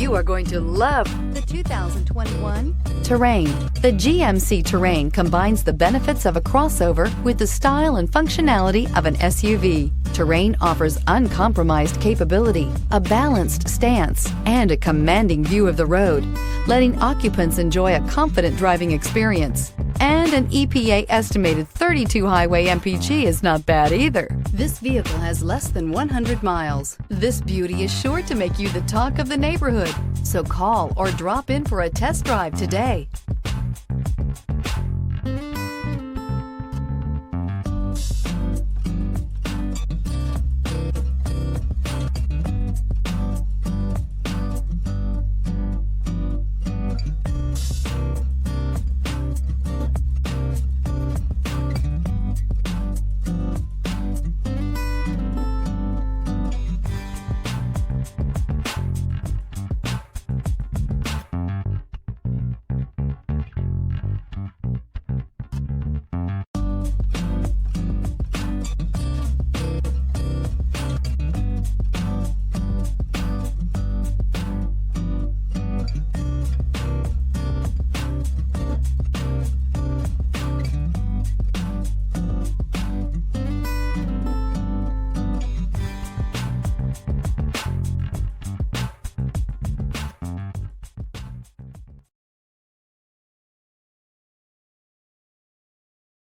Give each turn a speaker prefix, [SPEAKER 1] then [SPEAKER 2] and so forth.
[SPEAKER 1] You are going to love the 2021 Terrain. The GMC Terrain combines the benefits of a crossover with the style and functionality of an SUV. Terrain offers uncompromised capability, a balanced stance, and a commanding view of the road, letting occupants enjoy a confident driving experience. And an EPA estimated 32 highway mpg is not bad either. This vehicle has less than 100 miles. This beauty is sure to make you the talk of the neighborhood. So call or drop in for a test drive today.